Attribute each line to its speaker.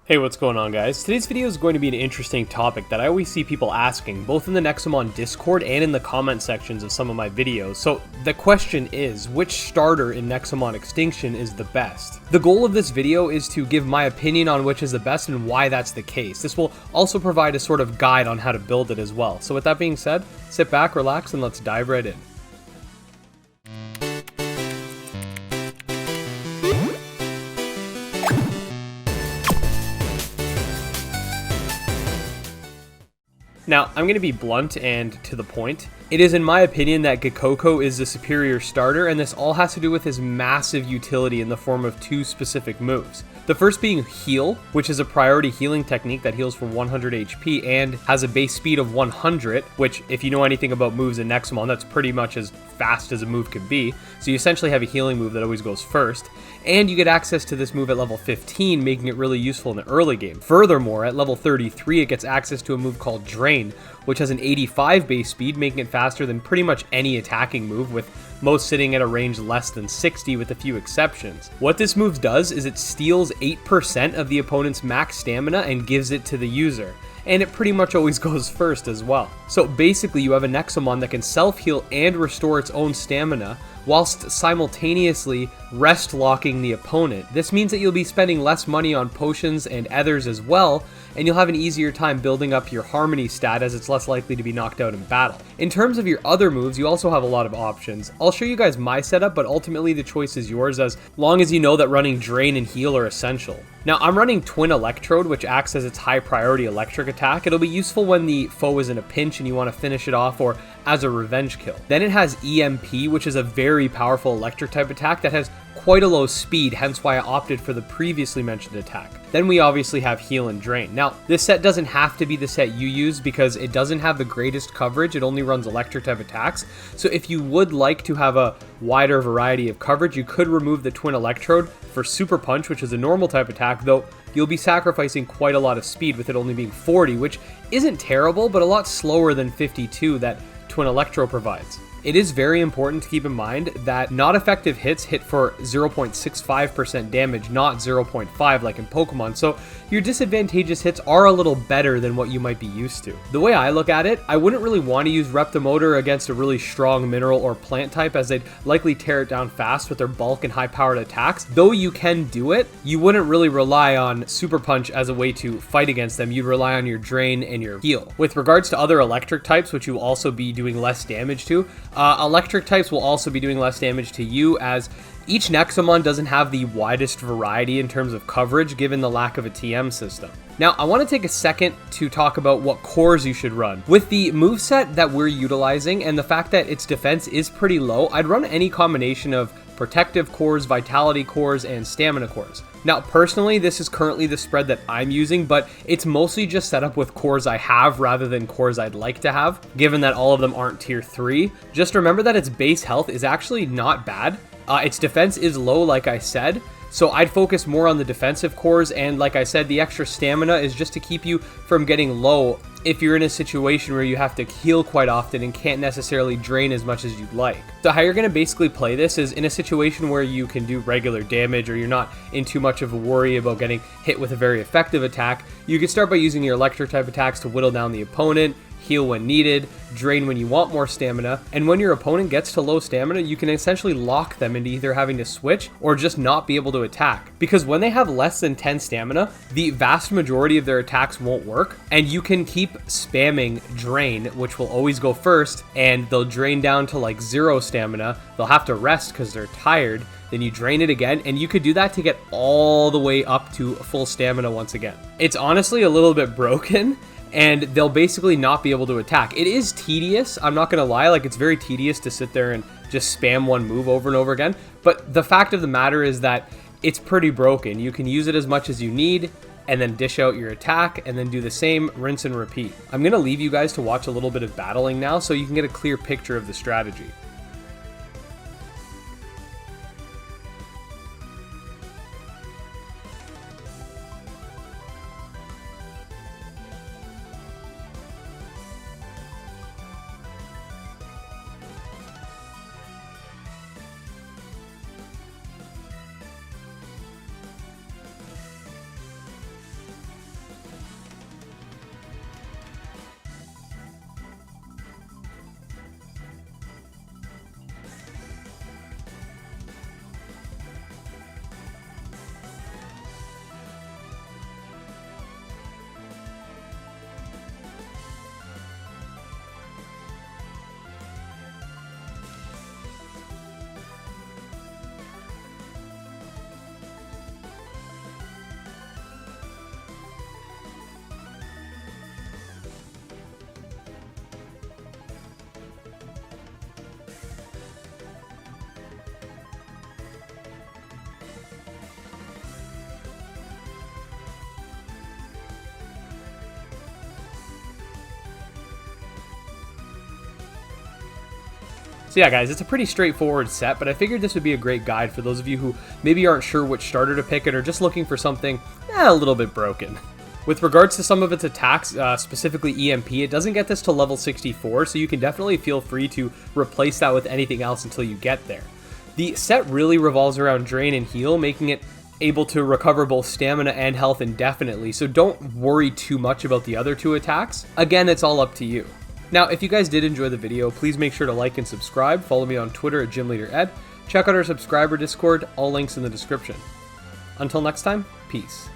Speaker 1: Hey, what's going on, guys? Today's video is going to be an interesting topic that I always see people asking, both in the Nexomon Discord and in the comment sections of some of my videos. So the question is, which starter in Nexomon Extinction is the best? The goal of this video is to give my opinion on which is the best and why that's the case. This will also provide a sort of guide on how to build it as well. So with that being said, sit back, relax, and let's dive right in. Now, I'm going to be blunt and to the point. It is in my opinion that Gekoko is the superior starter, and this all has to do with his massive utility in the form of two specific moves. The first being Heal, which is a priority healing technique that heals for 100 HP and has a base speed of 100, which if you know anything about moves in Nexomon, that's pretty much as fast as a move can be. So you essentially have a healing move that always goes first, and you get access to this move at level 15, making it really useful in the early game. Furthermore, at level 33, it gets access to a move called Drain, which has an 85 base speed, making it faster than pretty much any attacking move, with most sitting at a range less than 60 with a few exceptions. What this move does is it steals 8% of the opponent's max stamina and gives it to the user. And it pretty much always goes first as well. So basically you have a Nexomon that can self-heal and restore its own stamina whilst simultaneously rest locking the opponent. This means that you'll be spending less money on potions and ethers as well, and you'll have an easier time building up your harmony stat as it's less likely to be knocked out in battle. In terms of your other moves, you also have a lot of options. I'll show you guys my setup, but ultimately the choice is yours as long as you know that running Drain and Heal are essential. Now, I'm running Twin Electrode, which acts as its high priority electric attack. It'll be useful when the foe is in a pinch and you want to finish it off, or as a revenge kill. Then it has EMP, which is a very powerful electric type attack that has quite a low speed, hence why I opted for the previously mentioned attack. Then we obviously have Heal and Drain. Now, this set doesn't have to be the set you use because it doesn't have the greatest coverage. It only runs electric type attacks. So if you would like to have a wider variety of coverage, you could remove the Twin Electrode for Super Punch, which is a normal type attack, though you'll be sacrificing quite a lot of speed with it only being 40, which isn't terrible, but a lot slower than 52 that Twin Electro provides. It is very important to keep in mind that not effective hits hit for 0.65% damage, not 0.5 like in Pokemon, so your disadvantageous hits are a little better than what you might be used to. The way I look at it, I wouldn't really want to use Reptimotor against a really strong mineral or plant type, as they'd likely tear it down fast with their bulk and high-powered attacks. Though you can do it, you wouldn't really rely on Super Punch as a way to fight against them. You'd rely on your Drain and your Heal. With regards to other electric types, which you'll also be doing less damage to, electric types will also be doing less damage to you, as each Nexomon doesn't have the widest variety in terms of coverage given the lack of a TM system. Now, I want to take a second to talk about what cores you should run. With the moveset that we're utilizing and the fact that its defense is pretty low, I'd run any combination of protective cores, vitality cores, and stamina cores. Now, personally, this is currently the spread that I'm using, but it's mostly just set up with cores I have rather than cores I'd like to have, given that all of them aren't tier 3. Just remember that its base health is actually not bad. Its defense is low, like I said, so I'd focus more on the defensive cores, and like I said, the extra stamina is just to keep you from getting low if you're in a situation where you have to heal quite often and can't necessarily drain as much as you'd like. So how you're going to basically play this is in a situation where you can do regular damage or you're not in too much of a worry about getting hit with a very effective attack, you can start by using your electric type attacks to whittle down the opponent, heal when needed, drain when you want more stamina, and when your opponent gets to low stamina, you can essentially lock them into either having to switch or just not be able to attack. Because when they have less than 10 stamina, the vast majority of their attacks won't work, and you can keep spamming Drain, which will always go first, and they'll drain down to like 0 stamina. They'll have to rest because they're tired. Then you drain it again, and you could do that to get all the way up to full stamina once again. It's honestly a little bit broken, and they'll basically not be able to attack. It is tedious, I'm not gonna lie, like it's very tedious to sit there and just spam one move over and over again, but the fact of the matter is that it's pretty broken. You can use it as much as you need, and then dish out your attack, and then do the same, rinse and repeat. I'm gonna leave you guys to watch a little bit of battling now so you can get a clear picture of the strategy. So yeah guys, it's a pretty straightforward set, but I figured this would be a great guide for those of you who maybe aren't sure which starter to pick and are just looking for something a little bit broken. With regards to some of its attacks, specifically EMP, it doesn't get this to level 64, so you can definitely feel free to replace that with anything else until you get there. The set really revolves around Drain and Heal, making it able to recover both stamina and health indefinitely, so don't worry too much about the other two attacks. Again, it's all up to you. Now, if you guys did enjoy the video, please make sure to like and subscribe, follow me on Twitter at GymLeaderEd, check out our subscriber Discord, all links in the description. Until next time, peace.